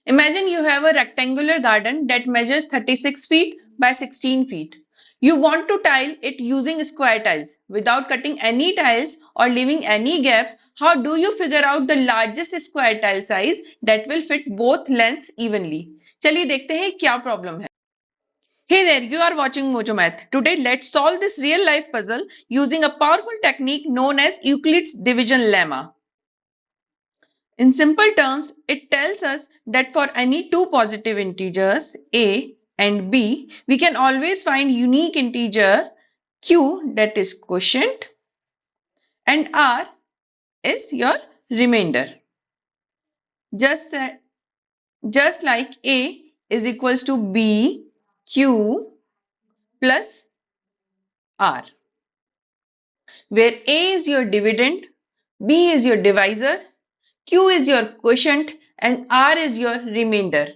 Imagine you have a rectangular garden that measures 36 feet by 16 feet. You want to tile it using square tiles without cutting any tiles or leaving any gaps. How do you figure out the largest square tile size that will fit both lengths evenly? चलिए देखते हैं क्या problem है. Hey there, you are watching Mojo Math. Today let's solve this real life puzzle using a powerful technique known as Euclid's division lemma. In simple terms, it tells us that for any two positive integers a and b, we can always find unique integer q, that is quotient, and r is your remainder. Just, just like a is equals to b q plus r, where a is your dividend, b is your divisor, q is your quotient and r is your remainder.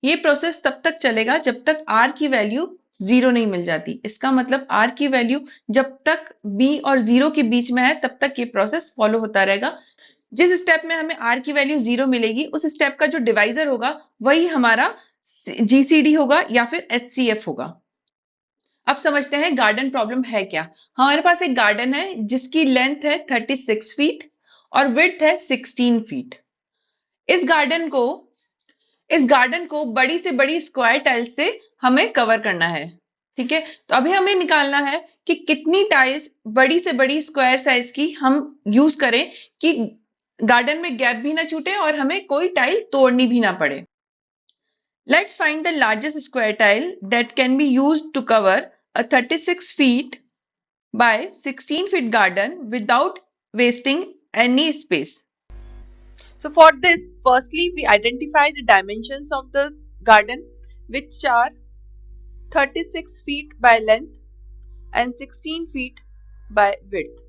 ये process तब तक चलेगा जब तक r की value 0 नहीं मिल जाती. इसका मतलब r की वैल्यू जब तक b और 0 के बीच में है तब तक ये प्रोसेस फॉलो होता रहेगा. जिस स्टेप में हमें r की वैल्यू 0 मिलेगी उस स्टेप का जो डिवाइजर होगा वही हमारा GCD होगा या फिर HCF होगा. अब समझते हैं गार्डन प्रॉब्लम है क्या. हमारे पास एक गार्डन है जिसकी लेंथ है 36 फीट और विड्थ है 16 फीट. इस गार्डन को बड़ी से बड़ी स्क्वायर टाइल्स से हमें कवर करना है. ठीक है, तो अभी हमें निकालना है कि कितनी टाइल्स बड़ी से बड़ी स्क्वायर साइज की हम यूज करें कि गार्डन में गैप भी ना छूटे और हमें कोई टाइल तोड़नी भी ना पड़े. Let's find the largest square tile that can be used to cover a 36 feet by 16 feet garden without wasting any space. So for this, firstly we identify the dimensions of the garden, which are 36 feet by length and 16 feet by width.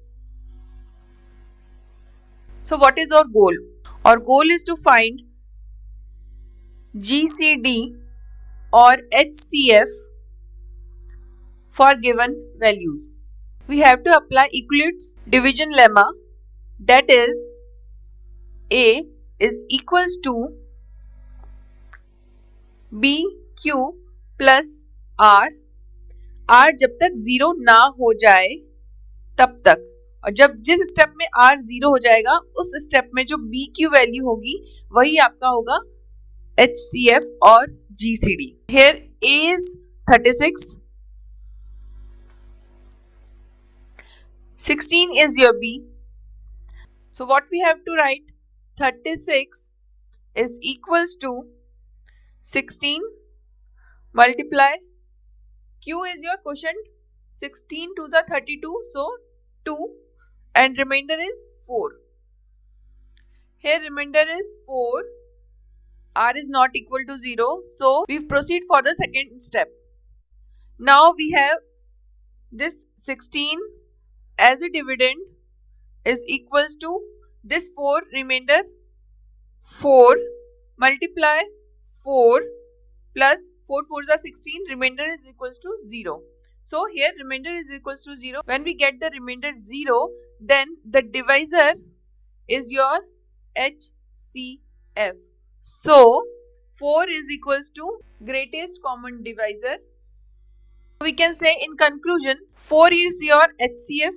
So what is our goal? Our goal is to find GCD or HCF for given values. We have to apply Euclid's division lemma, that is A is equals to BQ plus R. R जब तक 0 ना हो जाए तब तक, और जब जिस स्टेप में R 0 हो जाएगा उस स्टेप में जो BQ वैल्यू होगी वही आपका होगा HCF और GCD. Here A is 36, 16 is your B. So what we have to write? 36 is equals to 16 multiply Q is your quotient, 16 2s are 32, so 2 and remainder is 4. Here remainder is 4. R is not equal to 0, so we proceed for the second step. Now we have this 16 as a dividend is equals to this 4 remainder, 4 multiply 4 plus 4 4s are 16, remainder is equals to 0. So here remainder is equals to 0. When we get the remainder 0, then the divisor is your HCF. So 4 is equals to greatest common divisor. We can say in conclusion 4 is your HCF.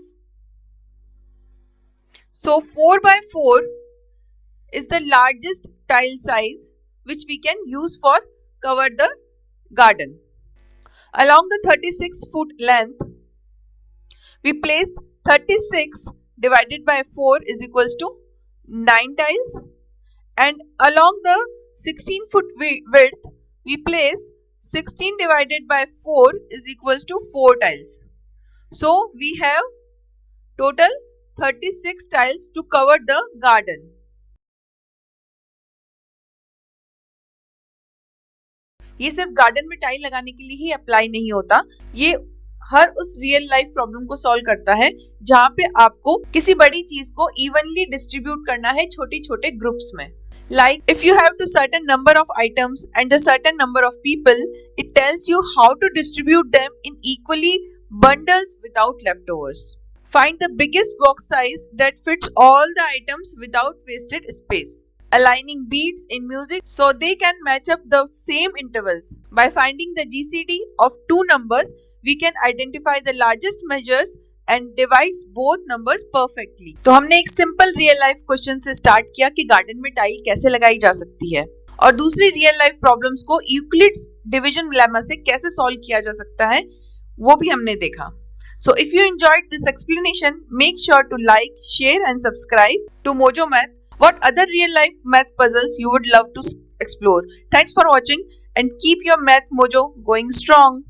So 4 by 4 is the largest tile size which we can use for cover the garden. Along the 36 foot length, we placed 36 divided by 4 is equals to 9 tiles, and along the 16 foot width, we place 16 divided by 4 is equals to 4 tiles. So we have total 36 tiles to cover the garden. ये सिर्फ garden में tile लगाने के लिए ही apply नहीं होता, ये हर उस रियल लाइफ प्रॉब्लम को सॉल्व करता है जहाँ पे आपको किसी बड़ी चीज को इवनली डिस्ट्रीब्यूट करना है छोटे छोटे ग्रुप्स में. Like if you have to certain number of items and a certain number of people, it tells you how to distribute them in equally bundles without leftovers. Find the biggest box size that fits all the items without wasted space. aligning beats in music so they can match up the same intervals. By finding the GCD of two numbers, we can identify the largest measures and divides both numbers perfectly. तो हमने एक simple real life question से start किया कि garden में tile कैसे लगाई जा सकती है, और दूसरी रियल लाइफ प्रॉब्लम्स को यूक्लिड्स डिवीजन लेमा से कैसे सॉल्व किया जा सकता है वो भी हमने देखा. So if you enjoyed this explanation, make sure to like, share and subscribe to Mojo Math. What other real life math puzzles you would love to explore? Thanks for watching and keep your math mojo going strong.